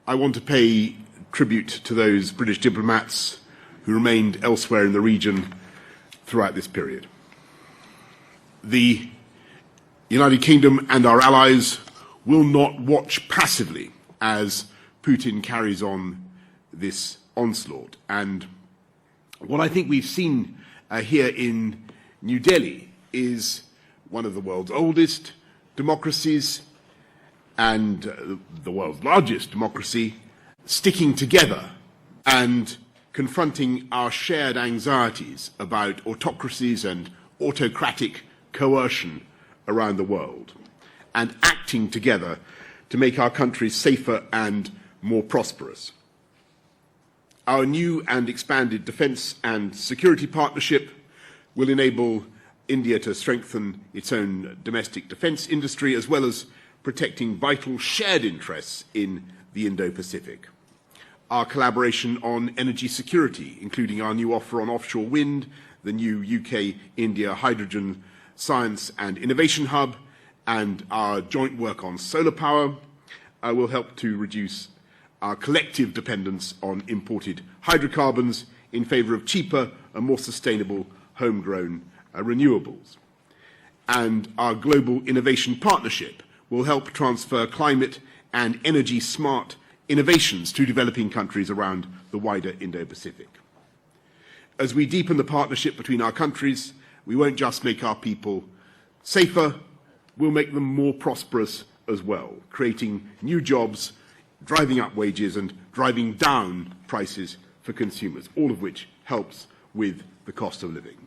I want to pay tribute to those British diplomats who remained elsewhere in the region throughout this period. The United Kingdom and our allies will not watch passively as Putin carries on this onslaught. And what I think we've seen here in New Delhi is one of the world's oldest democracies and the world's largest democracy sticking together and confronting our shared anxieties about autocracies and autocratic coercion around the world, and acting together to make our countries safer and more prosperous. Our new and expanded defence and security partnership will enable India to strengthen its own domestic defence industry, as well as protecting vital shared interests in the Indo-Pacific. Our collaboration on energy security, including our new offer on offshore wind, the new UK-India hydrogen science and innovation hub, and our joint work on solar power, will help to reduce our collective dependence on imported hydrocarbons in favour of cheaper and more sustainable homegrown renewables. And our global innovation partnership will help transfer climate and energy smart innovations to developing countries around the wider Indo-Pacific. As we deepen the partnership between our countries, we won't just make our people safer, we'll make them more prosperous as well, creating new jobs, driving up wages and driving down prices for consumers, all of which helps with the cost of living.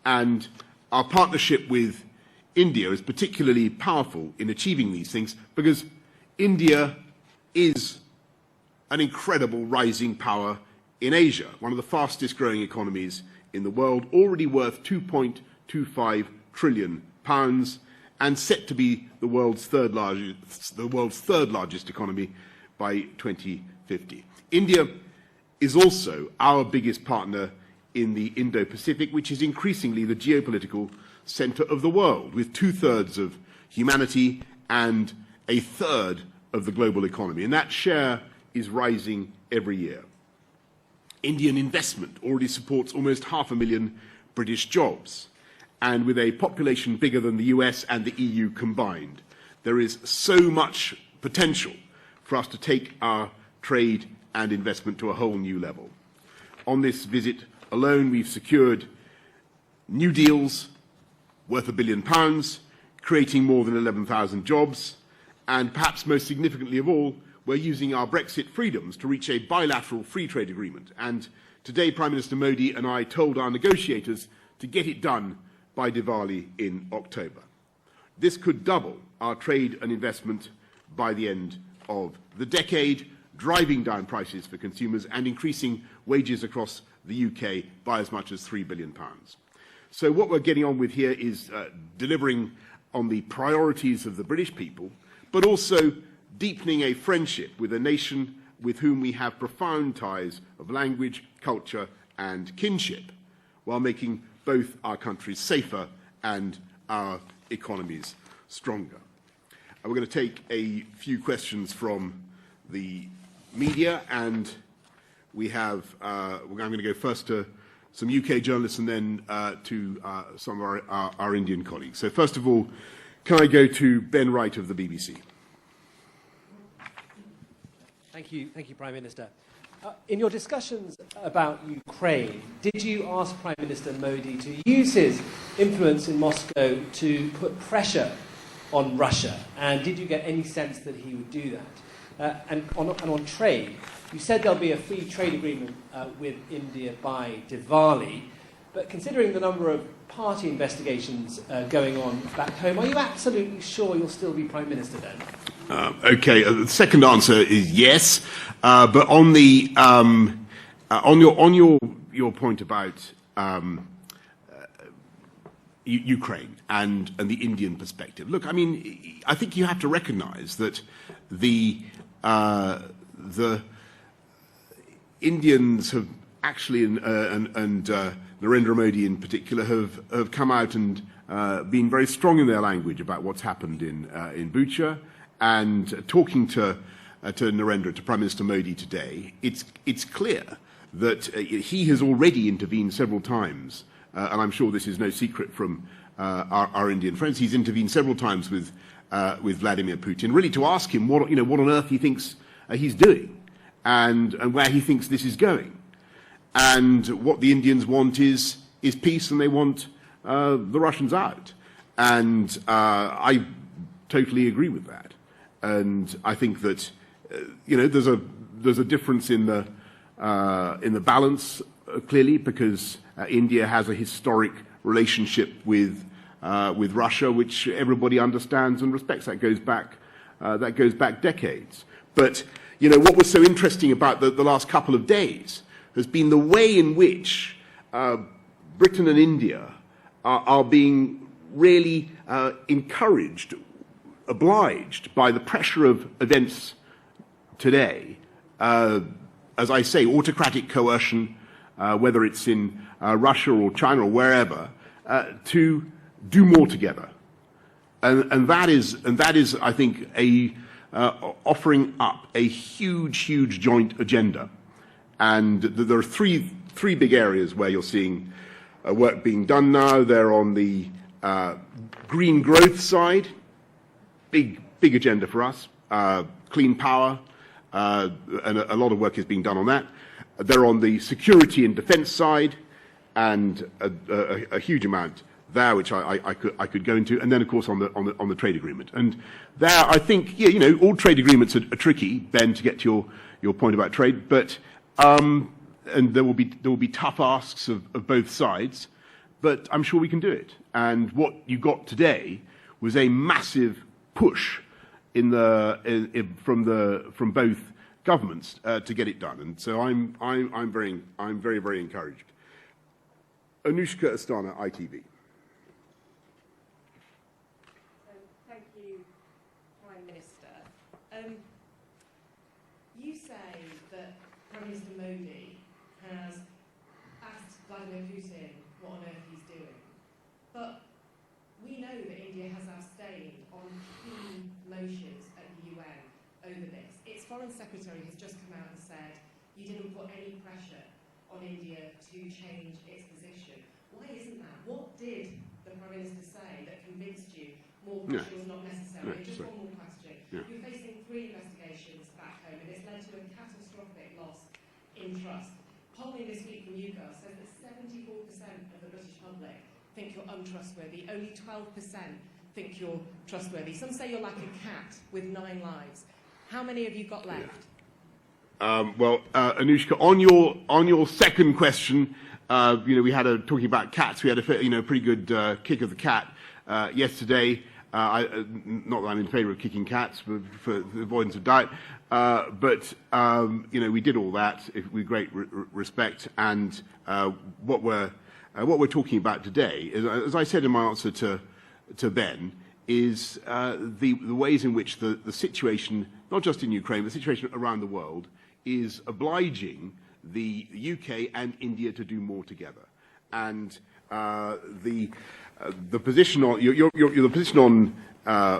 And our partnership with India is particularly powerful in achieving these things because India is an incredible rising power in Asia, one of the fastest growing economies in the world, already worth £2.25 trillion and set to be the world's third largest economy by 2050. India is also our biggest partner in the Indo-Pacific, which is increasingly the geopolitical centre of the world, with 2/3 of humanity and 1/3 of the global economy. And that share is rising every year. Indian investment already supports almost 500,000 British jobs. And with a population bigger than the US and the EU combined, there is so much potential for us to take our trade and investment to a whole new level. On this visit alone, we've secured new deals worth £1 billion, creating more than 11,000 jobs, and perhaps most significantly of all, we're using our Brexit freedoms to reach a bilateral free trade agreement. And today, Prime Minister Modi and I told our negotiators to get it done by Diwali in October. This could double our trade and investment by the end of the decade, driving down prices for consumers and increasing wages across the UK by as much as £3 billion. So what we're getting on with here is delivering on the priorities of the British people, but also deepening a friendship with a nation with whom we have profound ties of language, culture, and kinship, while making both our countries safer and our economies stronger. We're going to take a few questions from the media, and we have, I'm going to go first to some UK journalists and then to some of our Indian colleagues. So first of all, can I go to Ben Wright of the BBC? Thank you, Prime Minister. In your discussions about Ukraine, did you ask Prime Minister Modi to use his influence in Moscow to put pressure on Russia? And did you get any sense that he would do that? And on trade, you said there'll be a free trade agreement with India by Diwali. But considering the number of party investigations going on back home, are you absolutely sure you'll still be Prime Minister then? Okay, the second answer is yes. But on the on your point about Ukraine and the Indian perspective, look, I mean, I think you have to recognise that the Indians have actually, and Narendra Modi in particular, have come out and been very strong in their language about what's happened in Bucha, and talking to to Narendra, to Prime Minister Modi today, it's clear that he has already intervened several times, and I'm sure this is no secret from our Indian friends. He's intervened several times with Vladimir Putin, really to ask him what on earth he thinks he's doing, and where he thinks this is going. And what the Indians want is peace, and they want the Russians out. And I totally agree with that. And I think that there's a difference in the balance clearly, because India has a historic relationship with Russia, which everybody understands and respects. That goes back decades. But what was so interesting about the last couple of days has been the way in which Britain and India are being really encouraged, obliged by the pressure of events today. As I say, autocratic coercion, whether it's in Russia or China or wherever, to do more together. And that is, I think, offering up a huge joint agenda. And there are three big areas where you're seeing work being done now. They're on the green growth side, big agenda for us, clean power, and a lot of work is being done on that. They're on the security and defence side, and a huge amount there, which I could go into, and then of course on the trade agreement. And there, I think, all trade agreements are tricky, Ben, to get to your point about trade, but and there will be tough asks of both sides, but I'm sure we can do it. And what you got today was a massive push from both governments to get it done, and so I'm very encouraged. Anushka Astana, ITV. Thank you, Prime Minister. You say that Prime Minister Modi has asked Vladimir Putin what on earth he's doing, but we know that India has abstained on key motions at the UN over this. Its Foreign Secretary has just come out and said you didn't put any pressure on India to change its position. Why isn't that? What did the Prime Minister say that convinced you more pressure was not necessary? Just one more question. You're facing 3 investigations back home, and it's led to a catastrophic loss in trust. Polling this week from YouGov says that 74% of the British public think you're untrustworthy. Only 12% think you're trustworthy. Some say you're like a cat with 9 lives. How many have you got left? Anushka, on your second question, we had talking about cats. We had a pretty good kick of the cat yesterday. Not that I'm in favour of kicking cats for the avoidance of doubt, but we did all that with great respect. And what we're talking about today, is, as I said in my answer to Ben, is the ways in which the situation, not just in Ukraine, but the situation around the world, is obliging the UK and India to do more together. And the position on the position on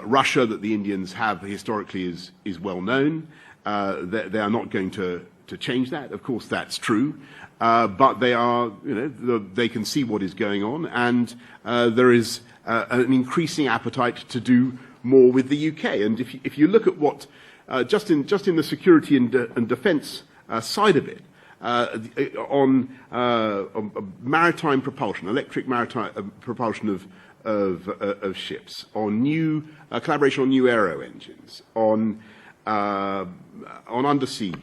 Russia that the Indians have historically is well known. They are not going to change that. Of course, that's true, but they are. They can see what is going on, and there is an increasing appetite to do more with the UK. And if you look at what just in the security and defence side of it, on maritime propulsion, electric maritime propulsion of ships, on new collaboration on new aero engines, on undersea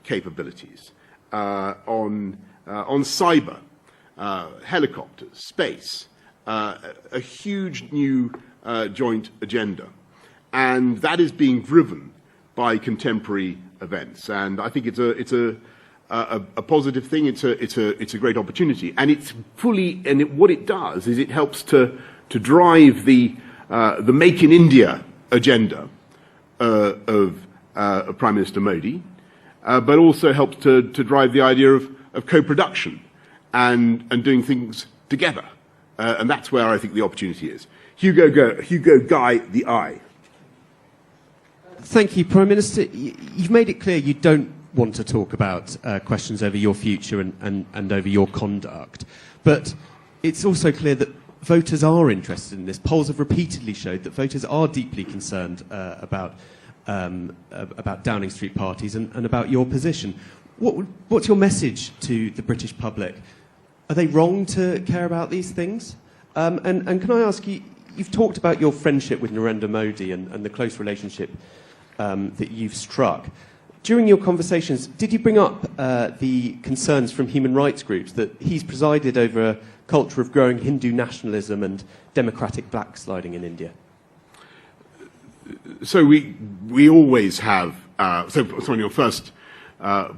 capabilities, on cyber, helicopters, space, a huge new joint agenda, and that is being driven by contemporary events. And I think it's a positive thing. It's a great opportunity, and what it does is it helps to drive the Make in India agenda of Prime Minister Modi, but also helps to drive the idea of co-production and doing things together, and that's where I think the opportunity is. Hugo Guy, the Eye. Thank you, Prime Minister. You've made it clear you don't want to talk about questions over your future and over your conduct. But it's also clear that voters are interested in this. Polls have repeatedly showed that voters are deeply concerned about Downing Street parties and about your position. What's your message to the British public? Are they wrong to care about these things? And can I ask you, you've talked about your friendship with Narendra Modi and the close relationship that you've struck. During your conversations, did you bring up the concerns from human rights groups that he's presided over a culture of growing Hindu nationalism and democratic backsliding in India? So we always have, so on your first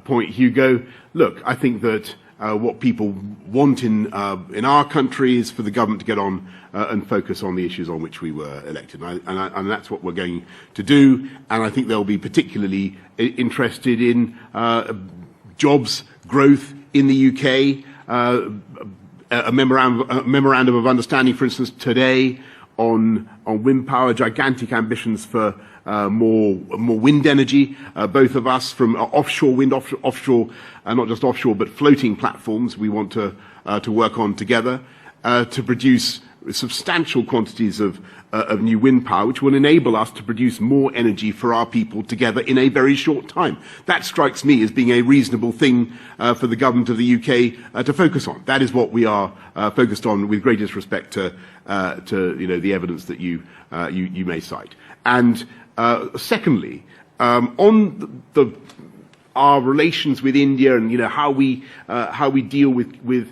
point, Hugo, look, I think that what people want in our country is for the government to get on and focus on the issues on which we were elected. And that's what we're going to do. And I think they'll be particularly interested in jobs growth in the UK, a memorandum of understanding, for instance, today on wind power, gigantic ambitions for more wind energy. Both of us from offshore wind, offshore, not just offshore, but floating platforms. We want to work on together to produce substantial quantities of new wind power, which will enable us to produce more energy for our people together in a very short time. That strikes me as being a reasonable thing for the government of the UK to focus on. That is what we are focused on, with greatest respect to the evidence that you may cite. And secondly, on our relations with India and how we deal with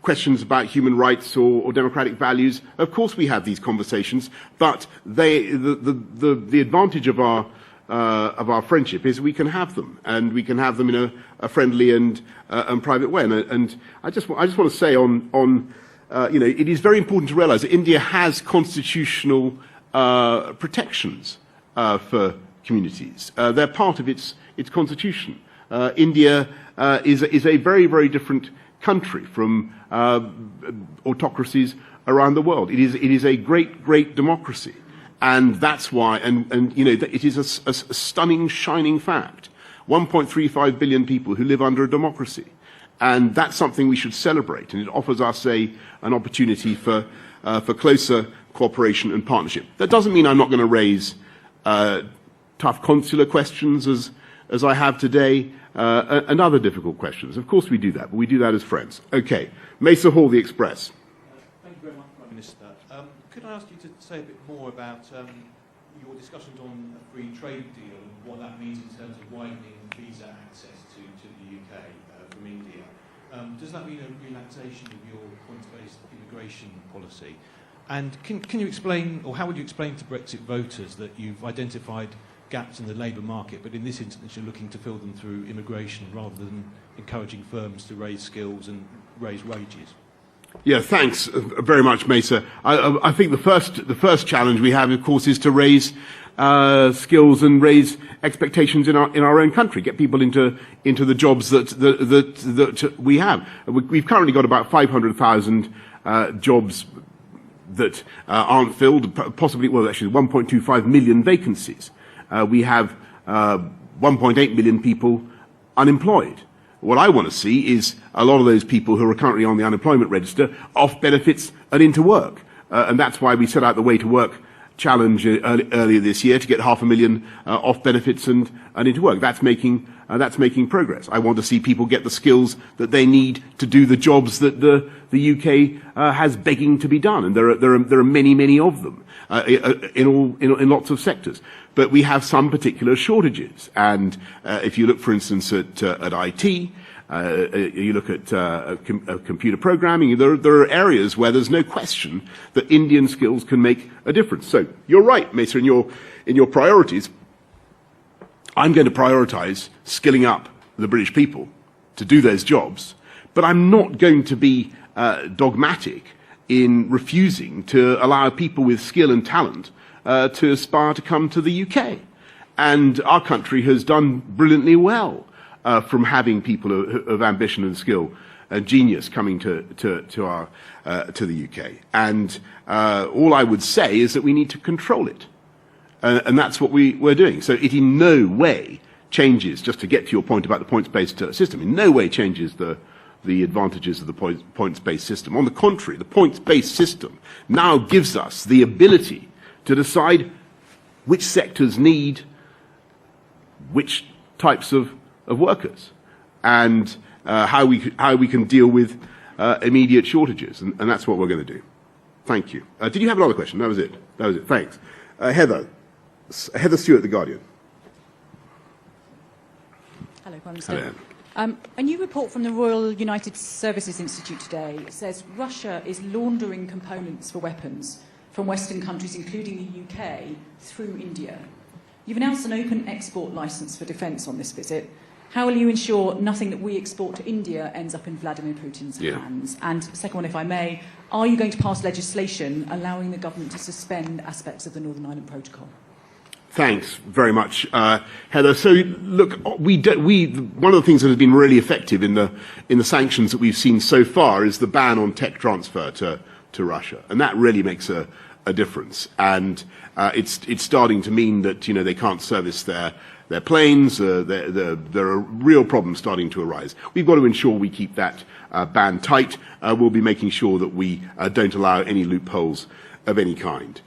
questions about human rights or democratic values, of course we have these conversations, but the advantage of our friendship is we can have them, and we can have them in a friendly and private way. And I just want to say it is very important to realise that India has constitutional protections for communities. They're part of its constitution. India is a very, very different country from autocracies around the world. It is a great democracy, and that's why. And it is a stunning, shining fact. 1.35 billion people who live under a democracy, and that's something we should celebrate. And it offers us an opportunity for closer cooperation and partnership. That doesn't mean I'm not going to raise tough consular questions as I have today, and other difficult questions. Of course we do that, but we do that as friends. Okay, Mesa Hall, The Express. Thank you very much, Prime Minister. Could I ask you to say a bit more about your discussions on a free trade deal and what that means in terms of widening visa access to the UK from India? Does that mean a relaxation of your points-based immigration policy? And can you explain, or how would you explain to Brexit voters that you've identified gaps in the labour market, but in this instance you're looking to fill them through immigration rather than encouraging firms to raise skills and raise wages? Yeah, thanks very much, Mesa. I think the first challenge we have, of course, is to raise skills and raise expectations in our own country, get people into the jobs that we have. We've currently got about 500,000 jobs that aren't filled, possibly, well, actually 1.25 million vacancies. We have 1.8 million people unemployed. What I want to see is a lot of those people who are currently on the unemployment register off benefits and into work. And that's why we set out the Way to Work challenge earlier this year to get 500,000 off benefits and into work. That's making progress. I want to see people get the skills that they need to do the jobs that the UK has begging to be done, and there are many of them in lots of sectors. But we have some particular shortages, and if you look, for instance, at IT, you look at computer programming, there are areas where there's no question that Indian skills can make a difference. So you're right, Mesa, in your priorities. I'm going to prioritise skilling up the British people to do those jobs, but I'm not going to be dogmatic in refusing to allow people with skill and talent to aspire to come to the UK. And our country has done brilliantly well from having people of ambition and skill and genius coming to the UK. And all I would say is that we need to control it. And that's what we're doing. So it in no way changes, just to get to your point about the points-based system, in no way changes the advantages of the points-based system. On the contrary, the points-based system now gives us the ability to decide which sectors need which types of workers, and how we can deal with immediate shortages, and that's what we're going to do. Thank you. Did you have another question? That was it. Thanks. Heather Stewart, The Guardian. Hello, Prime Minister. A new report from the Royal United Services Institute today says Russia is laundering components for weapons from Western countries, including the UK, through India. You've announced an open export licence for defence on this visit. How will you ensure nothing that we export to India ends up in Vladimir Putin's hands? And second one, if I may, are you going to pass legislation allowing the government to suspend aspects of the Northern Ireland Protocol? Thanks very much, Heather. So, look, one of the things that has been really effective in the sanctions that we've seen so far is the ban on tech transfer to Russia, and that really makes a difference. And it's starting to mean that they can't service their planes. There are real problems starting to arise. We've got to ensure we keep that ban tight. We'll be making sure that we don't allow any loopholes of any kind.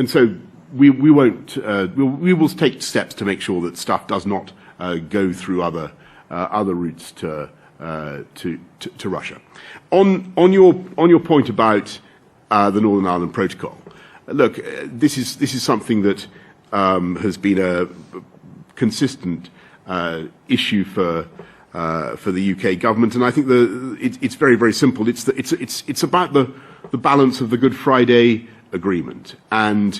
So we won't. We will take steps to make sure that stuff does not go through other routes to Russia. On your point about the Northern Ireland Protocol, look, this is something that has been a consistent issue for the UK government, and I think it's very, very simple. It's about the balance of the Good Friday Agreement, and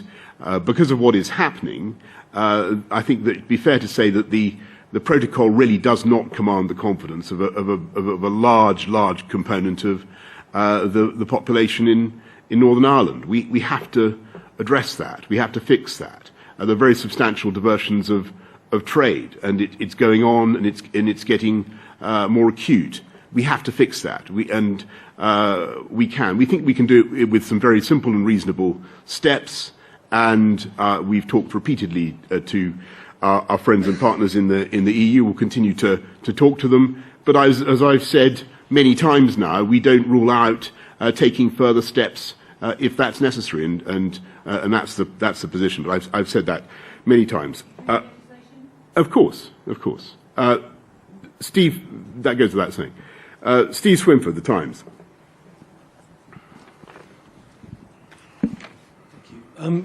because of what is happening, I think that it'd be fair to say that the protocol really does not command the confidence of a large component of the population in Northern Ireland. We have to address that. We have to fix that. There are very substantial diversions of trade, and it's going on, and it's getting more acute. We have to fix that. We think we can do it with some very simple and reasonable steps, and we've talked repeatedly to our friends and partners in the EU. We'll continue to talk to them. But as I've said many times now, we don't rule out taking further steps if that's necessary, and that's the position. But I've said that many times. Of course. Steve, that goes without saying. Steve Swinford, The Times.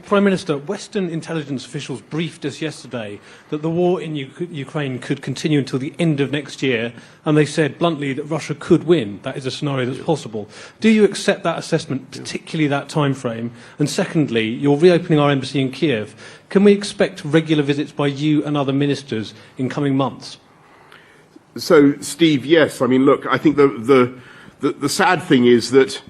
Prime Minister, Western intelligence officials briefed us yesterday that the war in Ukraine could continue until the end of next year, and they said bluntly that Russia could win. That is a scenario that's possible. Do you accept that assessment, particularly that time frame? And secondly, you're reopening our embassy in Kiev. Can we expect regular visits by you and other ministers in coming months? So, Steve, yes. I mean, look, I think the sad thing is that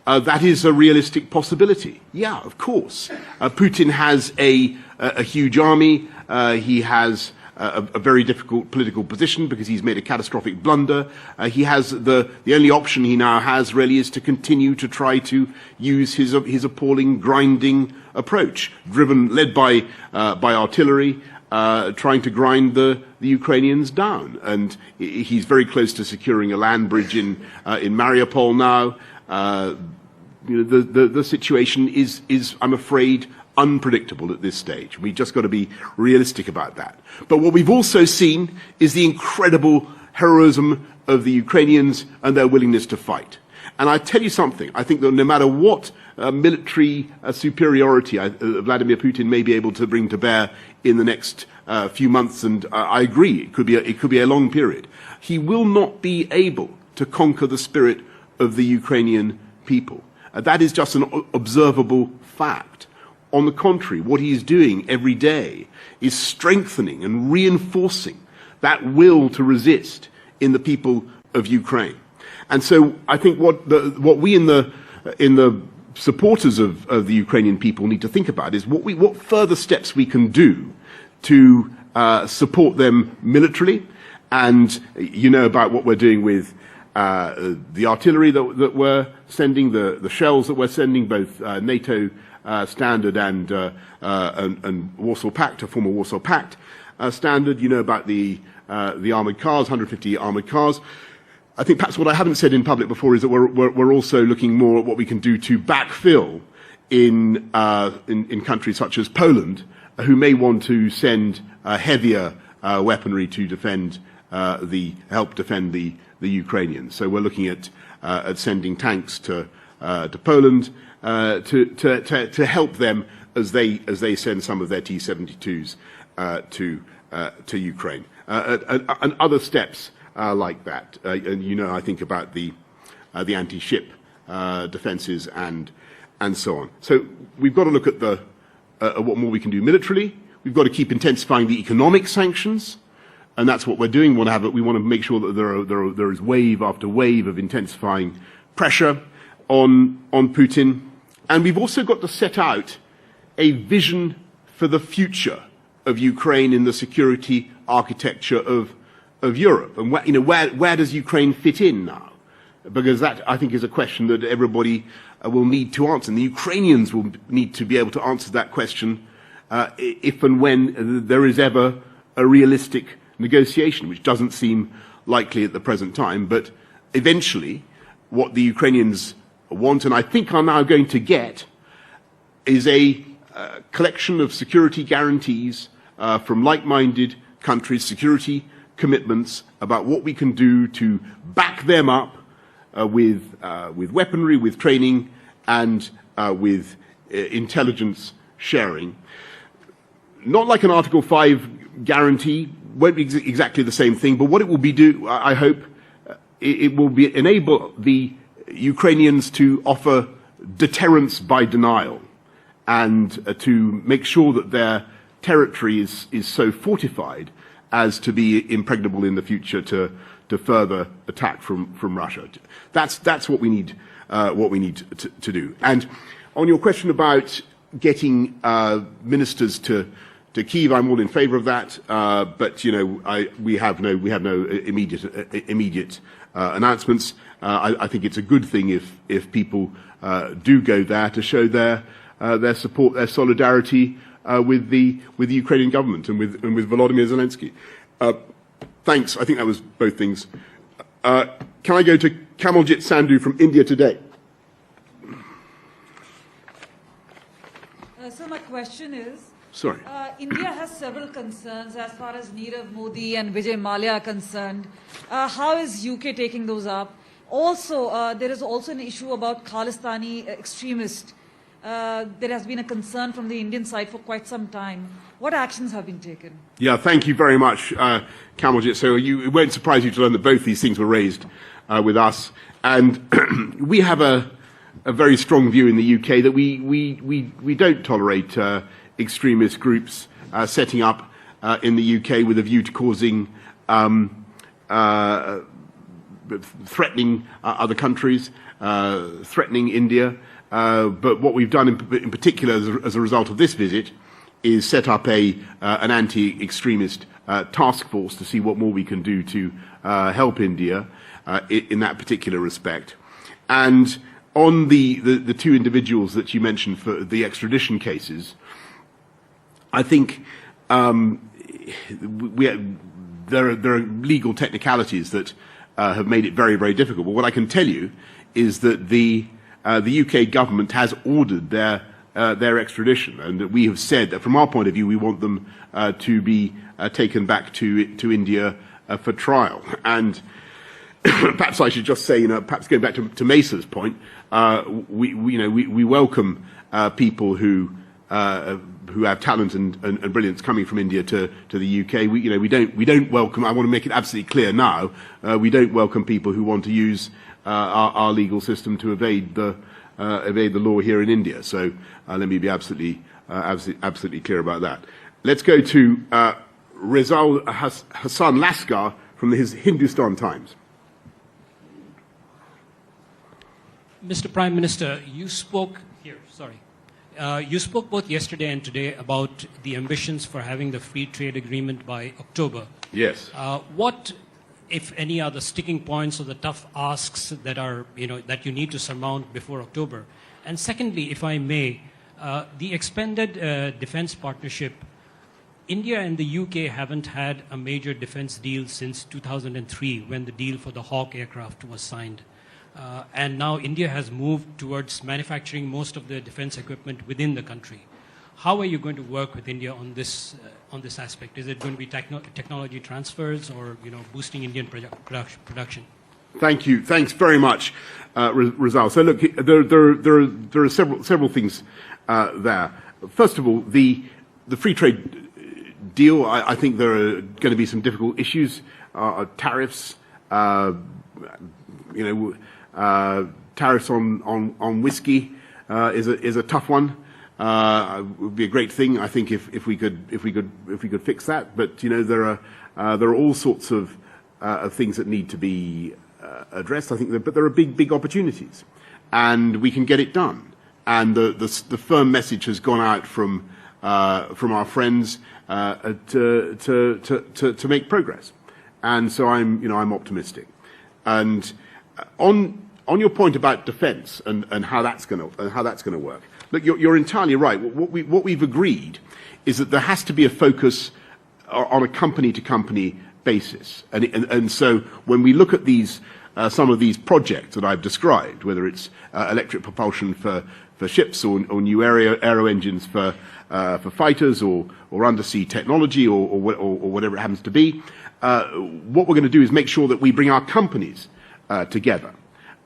that is a realistic possibility. Yeah, of course. Putin has a huge army. He has a very difficult political position because he's made a catastrophic blunder. He has the only option he now has really is to continue to try to use his appalling grinding approach, led by artillery, trying to grind the Ukrainians down. And he's very close to securing a land bridge in Mariupol now. The situation is, I'm afraid, unpredictable at this stage. We've just got to be realistic about that. But what we've also seen is the incredible heroism of the Ukrainians and their willingness to fight. And I tell you something, I think that no matter what military superiority Vladimir Putin may be able to bring to bear in the next few months, and I agree, it could be a long period, he will not be able to conquer the spirit of the Ukrainian people. That is just an observable fact. On the contrary, what he is doing every day is strengthening and reinforcing that will to resist in the people of Ukraine. And so I think what we in the supporters of the Ukrainian people need to think about is what further steps we can do to support them militarily. And you know about what we're doing with the artillery that we're sending, the shells that we're sending, both NATO standard and Warsaw Pact, a former Warsaw Pact standard. You know about the armoured cars, 150 armoured cars. I think perhaps what I haven't said in public before is that we're also looking more at what we can do to backfill in countries such as Poland, who may want to send heavier weaponry to help defend the Ukrainians. So we're looking at sending tanks to Poland to help them as they send some of their T-72s to Ukraine, and other steps like that. And you know, I think about the anti-ship defences and so on. So we've got to look at what more we can do militarily. We've got to keep intensifying the economic sanctions, and that's what we're doing. We want to make sure that there is wave after wave of intensifying pressure on Putin. And we've also got to set out a vision for the future of Ukraine in the security architecture of Europe. And where does Ukraine fit in now? Because that, I think, is a question that everybody will need to answer. And the Ukrainians will need to be able to answer that question if and when there is ever a realistic negotiation, which doesn't seem likely at the present time. But eventually, what the Ukrainians want, and I think are now going to get, is a collection of security guarantees from like-minded countries, security commitments about what we can do to back them up with weaponry, with training, and with intelligence sharing. Not like an Article 5 guarantee, won't be exactly the same thing, but what it will be I hope, it will enable the Ukrainians to offer deterrence by denial, and to make sure that their territory is so fortified as to be impregnable in the future to further attack from Russia. That's what we need to do. And on your question about getting ministers to Kyiv, I'm all in favour of that. But we have no immediate announcements. I think it's a good thing if people do go there to show their support, their solidarity with the Ukrainian government and with Volodymyr Zelensky. Thanks. I think that was both things. Can I go to Kamaljit Sandhu from India Today? So my question is, Sorry. India has several concerns as far as Nirav Modi and Vijay Mallya are concerned. How is UK taking those up? Also, there is also an issue about Khalistani extremists. There has been a concern from the Indian side for quite some time. What actions have been taken? Yeah, thank you very much, Kamaljit. So it won't surprise you to learn that both these things were raised with us. And we have a very strong view in the UK that we don't tolerate extremist groups setting up in the UK with a view to causing threatening other countries, threatening India. But what we've done in particular as a result of this visit is set up an anti-extremist task force to see what more we can do to help India in that particular respect. And on the two individuals that you mentioned for the extradition cases, I think there are legal technicalities that have made it very, very difficult. But what I can tell you is that the UK government has ordered their extradition, and that we have said that from our point of view we want them to be taken back to India for trial. And perhaps I should just say, perhaps going back to Mesa's point, we welcome people who have talent and brilliance coming from India to the UK. We don't welcome. I want to make it absolutely clear now. We don't welcome people who want to use our legal system to evade the law here in India. So let me be absolutely clear about that. Let's go to Rizal Hassan Laskar from his Hindustan Times. Mr. Prime Minister, you spoke both yesterday and today about the ambitions for having the free trade agreement by October. Yes. What, if any, are the sticking points or the tough asks that are, that you need to surmount before October? And secondly, if I may, The expanded defense partnership, India and the UK haven't had a major defense deal since 2003 when the deal for the Hawk aircraft was signed. And now India has moved towards manufacturing most of the defense equipment within the country. How are you going to work with India on this aspect? Is it going to be technology transfers or boosting Indian production? Thank you. Thanks very much, Rizal. So look, there are several things there. First of all, the free trade deal. I think there are going to be some difficult issues. Tariffs, tariffs on whiskey is a tough one. It would be a great thing, I think, if we could fix that. But there are all sorts of things that need to be addressed. I think, but there are big opportunities, and we can get it done. And the firm message has gone out from our friends to make progress. And so I'm optimistic. And on your point about defence and how that's going to work. Look, you're entirely right. What we've agreed is that there has to be a focus on a company-to-company basis. And so when we look at some of these projects that I've described, whether it's electric propulsion for ships or new aero engines for fighters or undersea technology or whatever it happens to be, what we're going to do is make sure that we bring our companies together.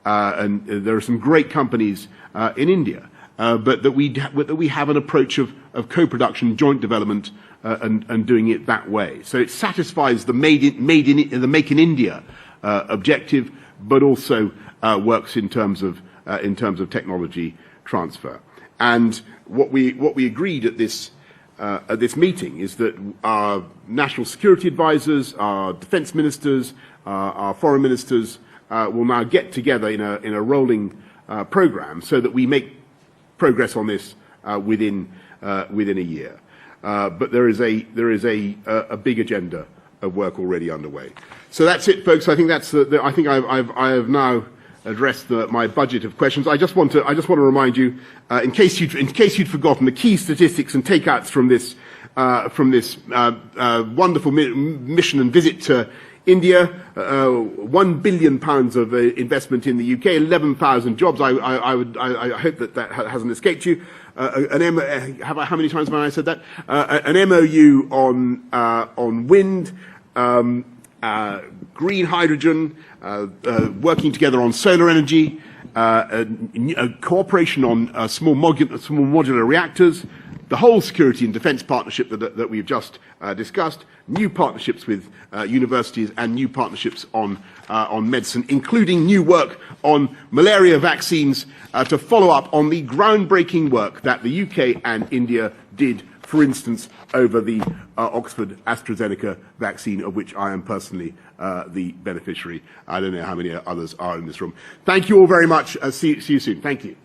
And there are some great companies in India. But that we have an approach of co-production, joint development, and doing it that way. So it satisfies the Make in India objective, but also works in terms of technology transfer. And what we agreed at this meeting is that our national security advisors, our defence ministers, our foreign ministers will now get together in a rolling programme so that we make progress on this within a year. But there is a big agenda of work already underway. So that's it, folks. I think I have now addressed my budget of questions. I just want to remind you, in case you'd forgotten, the key statistics and takeouts from this wonderful mission and visit to India, £1 billion of investment in the UK, 11,000 jobs. I hope that hasn't escaped you. How many times have I said that? An MOU on wind, green hydrogen, working together on solar energy, cooperation on small modular reactors, the whole security and defence partnership that we've just discussed, new partnerships with universities and new partnerships on medicine, including new work on malaria vaccines to follow up on the groundbreaking work that the UK and India did, for instance, over the Oxford AstraZeneca vaccine, of which I am personally the beneficiary. I don't know how many others are in this room. Thank you all very much. See you soon. Thank you.